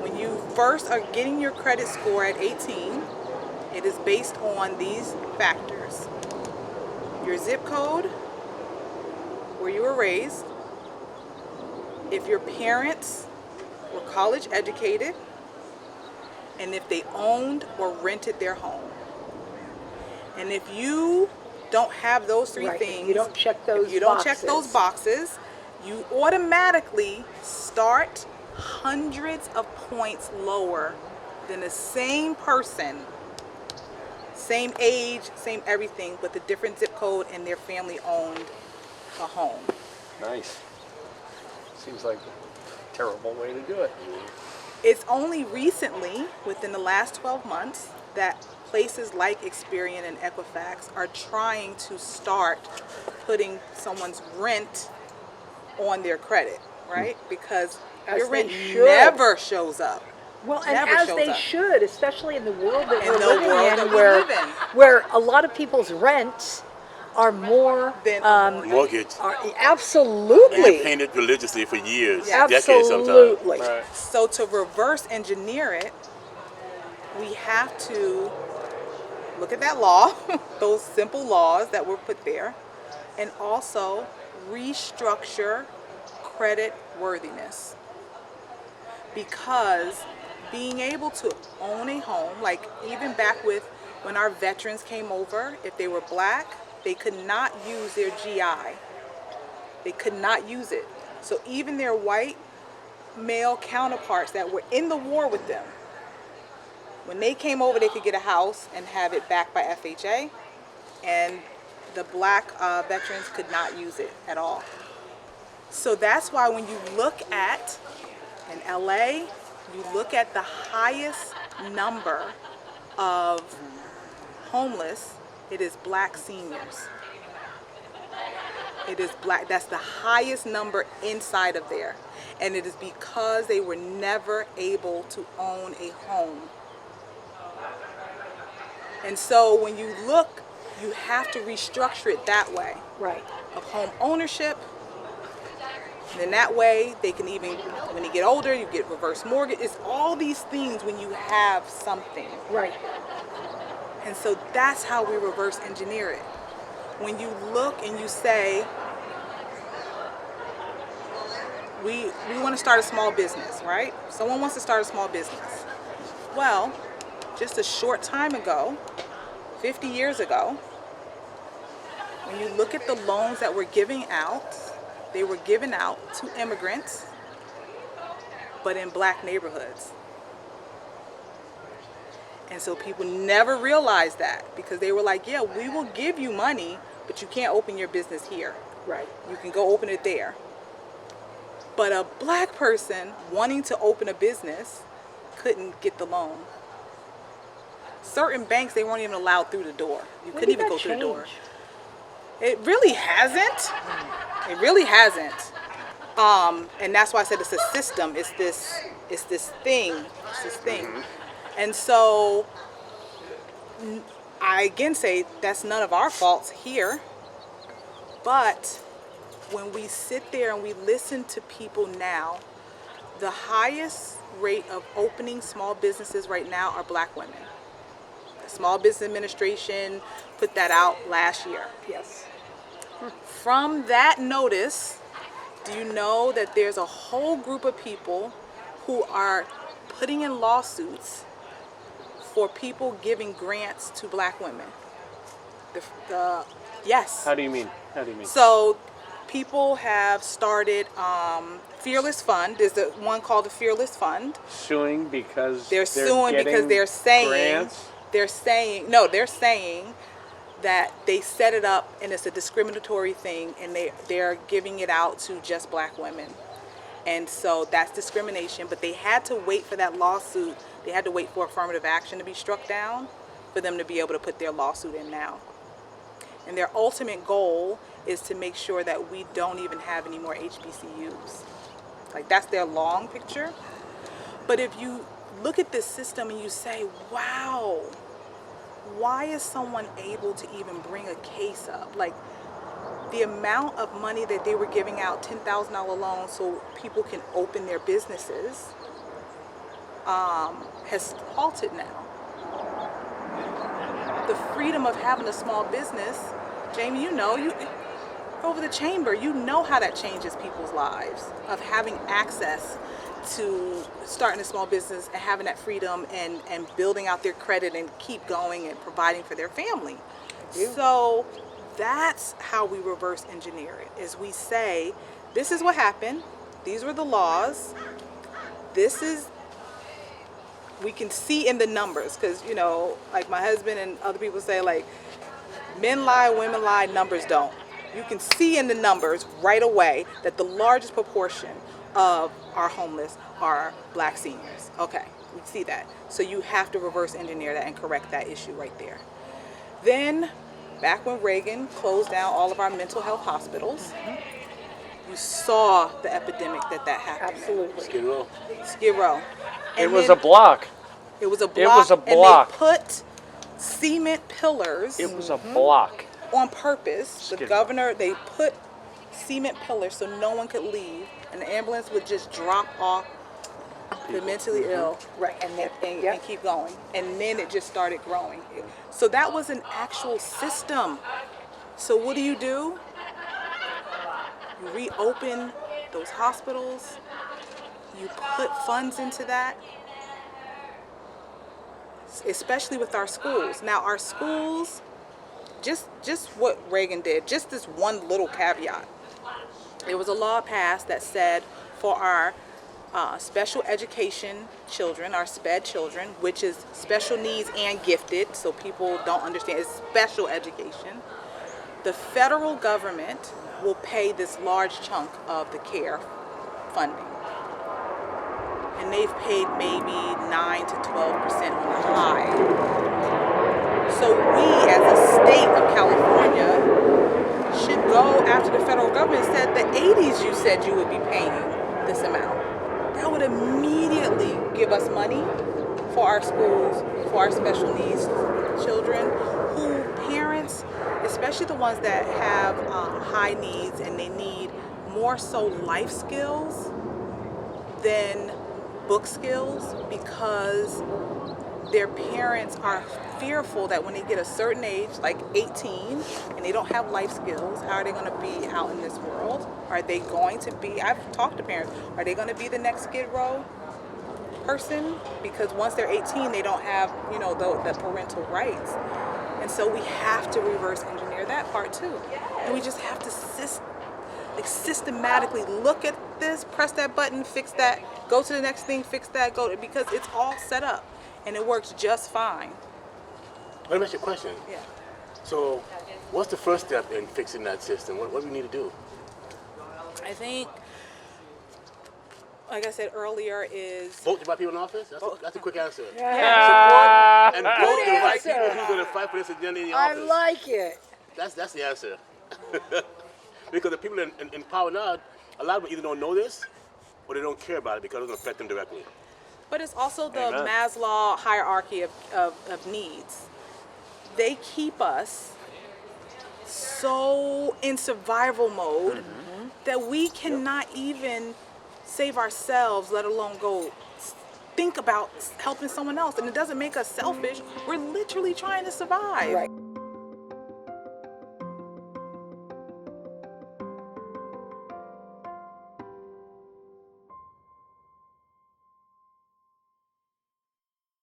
When you first are getting your credit score at 18, it is based on these factors: your zip code, where you were raised, if your parents were college educated, and if they owned or rented their home. And if you don't have those three things, you don't check those if you don't check those boxes, you automatically start hundreds of points lower than the same person, same age, same everything, but the different zip code, and their family owned a home. Nice. Seems like a terrible way to do it. It's only recently, within the last 12 months, that places like Experian and Equifax are trying to start putting someone's rent on their credit, right? Because your rent never shows up. Well, and as they should, especially in the world that we're living in, where where a lot of people's rents are more mortgage. Absolutely. And painted religiously for years, Absolutely. decades sometimes. Right. So to reverse engineer it, we have to look at that law, those simple laws that were put there, and also restructure credit worthiness. Because being able to own a home, like even back with when our veterans came over, if they were black, they could not use their GI. They could not use it. So even their white male counterparts that were in the war with them, when they came over, they could get a house and have it backed by FHA, and the black veterans could not use it at all. So that's why when you look at, in LA, you look at the highest number of homeless, it is black seniors. It is black, that's the highest number inside of there. And it is because they were never able to own a home. And so when you look, you have to restructure it that way. Right. Of home ownership. And then that way they can even, when they get older, you get reverse mortgage. It's all these things when you have something. Right. And so that's how we reverse engineer it. When you look and you say, we want to start a small business, right? Someone wants to start a small business. Well, just a short time ago, 50 years ago, when you look at the loans that were giving out, they were given out to immigrants, but in black neighborhoods. And so people never realized that, because they were like, yeah, we will give you money, but you can't open your business here. Right. You can go open it there. But a black person wanting to open a business couldn't get the loan. Certain banks, they weren't even allowed through the door. You couldn't even go through the door. It really hasn't. It really hasn't. And that's why I said it's a system. It's this thing. It's this thing. Mm-hmm. And so I again say that's none of our faults here. But when we sit there and we listen to people now, the highest rate of opening small businesses right now are black women. The Small Business Administration put that out last year. Yes. From that notice, do you know that there's a whole group of people who are putting in lawsuits for people giving grants to black women? Yes. How do you mean? So people have started Fearless Fund. There's the one called the Fearless Fund. Suing because they're saying grants? They're saying that they set it up and it's a discriminatory thing, and they're giving it out to just black women. And so that's discrimination, but they had to wait for that lawsuit. They had to wait for affirmative action to be struck down for them to be able to put their lawsuit in now. And their ultimate goal is to make sure that we don't even have any more HBCUs. Like, that's their long picture. But if you look at this system and you say, wow, why is someone able to even bring a case up? Like, the amount of money that they were giving out, $10,000 loans so people can open their businesses, has halted now. The freedom of having a small business, Jamie, you go over the chamber, you know how that changes people's lives, of having access to starting a small business and having that freedom and building out their credit and keep going and providing for their family. So that's how we reverse engineer it, is we say, this is what happened, these were the laws, we can see in the numbers, because, like my husband and other people say, like, men lie, women lie, numbers don't. You can see in the numbers right away that the largest proportion of our homeless are black seniors. Okay, we see that. So you have to reverse engineer that and correct that issue right there. Then, back when Reagan closed down all of our mental health hospitals, you saw the epidemic that happened. Absolutely. Skid Row. It was a block. It was a block. It was a block. And they put cement pillars. It was a block. On purpose. The governor, they put cement pillars so no one could leave, and the ambulance would just drop off the mentally ill, right, and keep going. And then it just started growing. So that was an actual system. So what do? You reopen those hospitals. You put funds into that, especially with our schools. Now our schools, just what Reagan did, just this one little caveat. There was a law passed that said for our special education children, our SPED children, which is special needs and gifted, so people don't understand, it's special education. The federal government will pay this large chunk of the care funding. And they've paid maybe 9 to 12% on the high. So we, as a state of California, should go after the federal government said the 80s you said you would be paying this amount. That would immediately give us money for our schools, for our special needs children, who parents, especially the ones that have high needs and they need more so life skills than book skills, because their parents are fearful that when they get a certain age, like 18, and they don't have life skills, how are they going to be out in this world? Are they going to be, I've talked to parents, are they going to be the next Skid Row person? Because once they're 18, they don't have, the parental rights. And so we have to reverse engineer that part too. And we just have to systematically look at this, press that button, fix that, go to the next thing, fix that, because it's all set up and it works just fine. Let me ask you a question. Yeah. So, what's the first step in fixing that system? What do we need to do? I think, like I said earlier, is Vote the right people in office? That's a quick answer. Yeah. Support and vote the right people who's going to fight for this agenda in the office. I like it. That's the answer. Because the people in power now, a lot of them either don't know this or they don't care about it because it doesn't affect them directly. but it's also the Amen. Maslow hierarchy of needs. They keep us so in survival mode that we cannot even save ourselves, let alone go think about helping someone else. And it doesn't make us selfish. We're literally trying to survive. Right.